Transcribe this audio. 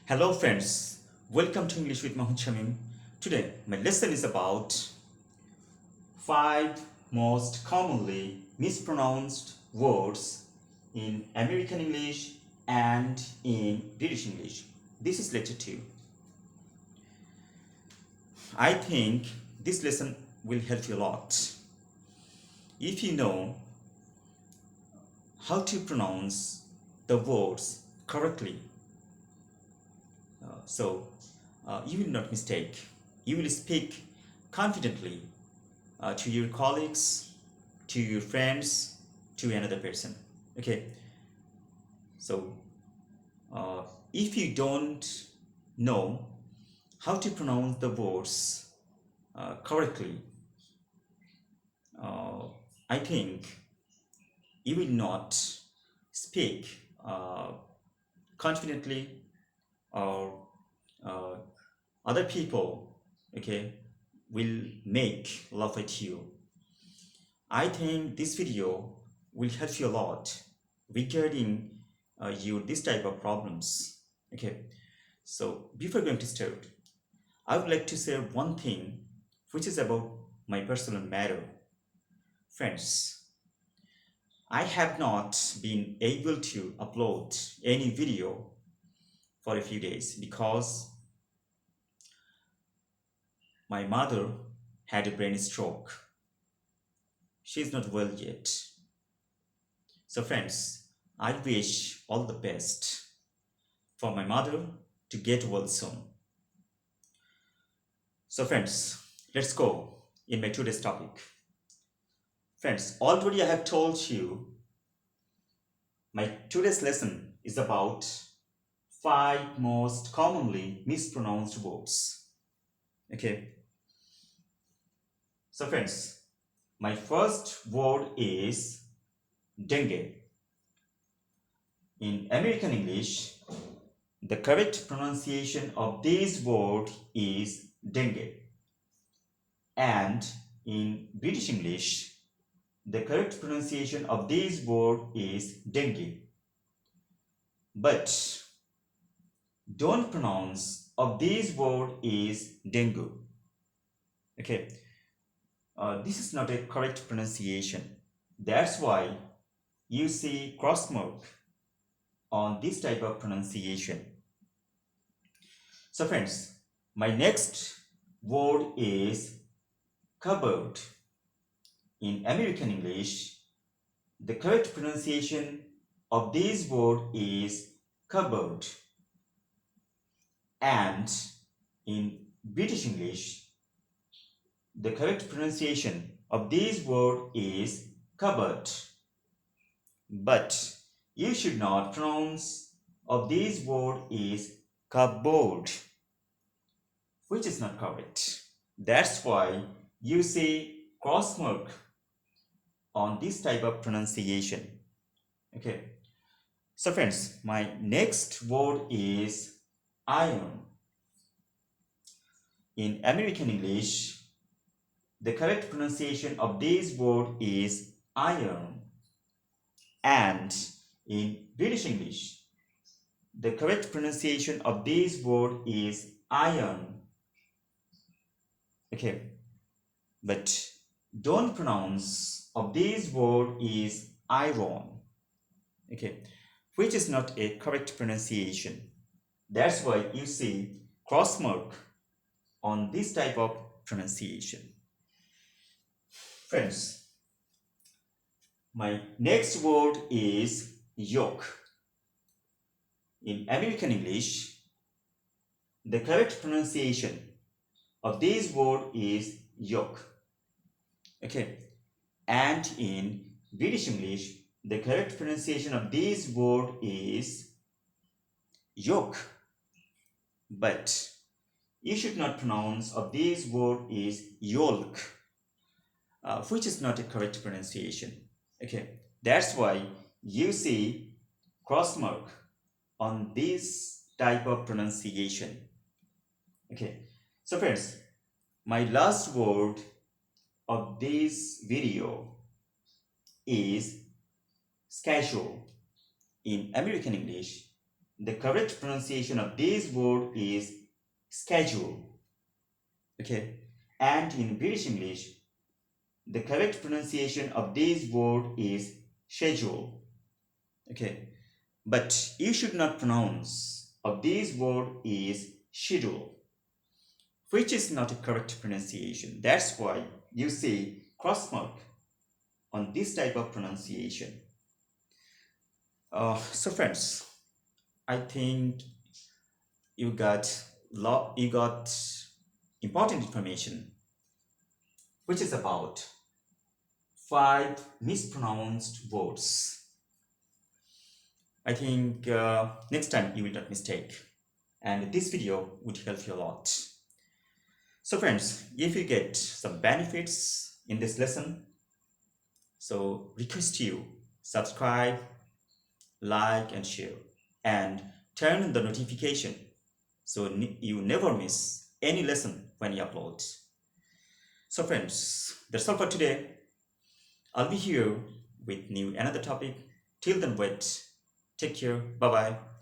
Hello friends, welcome to English with Mahmud Shamim. Today my lesson is about 5 most commonly mispronounced words in American English and in British English. This is lecture 2. I think this lesson will help you a lot. If you know how to pronounce the words correctly, you will not mistake. You will speak confidently to your colleagues, to your friends, to another person. Okay. So, if you don't know how to pronounce the words correctly, I think you will not speak confidently, or other people, okay, will make laugh at you. I think this video will help you a lot regarding this type of problems. Okay, so before going to start, I would like to say one thing which is about my personal matter. Friends, I have not been able to upload any video for a few days because my mother had a brain stroke. She is not well yet. So friends, I wish all the best for my mother to get well soon. So friends, let's go in my today's topic. Friends, already I have told you my today's lesson is about 5 most commonly mispronounced words. Okay. So friends, my first word is dengue. In American English, the correct pronunciation of this word is dengue. And in British English, the correct pronunciation of this word is dengue. But don't pronounce of this word is dengue. Okay, this is not a correct pronunciation. That's why you see cross mark on this type of pronunciation. So friends, my next word is cupboard. In American English, the correct pronunciation of this word is cupboard. And in British English, the correct pronunciation of this word is cupboard. But you should not pronounce of this word is cupboard, which is not correct. That's why you see cross mark on this type of pronunciation. Okay. So friends, my next word is iron. In American English, the correct pronunciation of this word is iron. And in British English, the correct pronunciation of this word is iron. Okay, but don't pronounce of this word is iron. Okay, which is not a correct pronunciation. That's why you see cross mark on this type of pronunciation. Friends, my next word is yolk. In American English, the correct pronunciation of this word is yolk. Okay, and in British English, the correct pronunciation of this word is yolk. But you should not pronounce of this word is yolk, which is not a correct pronunciation. Okay, that's why you see cross mark on this type of pronunciation. Okay, so friends, my last word of this video is schedule. In American English, the correct pronunciation of this word is schedule. Okay, and in British English, the correct pronunciation of this word is schedule. Okay, but you should not pronounce of this word is schedule, which is not a correct pronunciation. That's why you see cross mark on this type of pronunciation. So friends, I think you got important information, which is about 5 mispronounced words. I think next time you will not mistake, and this video would help you a lot. So friends, if you get some benefits in this lesson, so request you subscribe, like and share, and turn on the notification so you never miss any lesson when you upload. So friends, that's all for today. I'll be here with another topic. Till then, wait. Take care. Bye bye.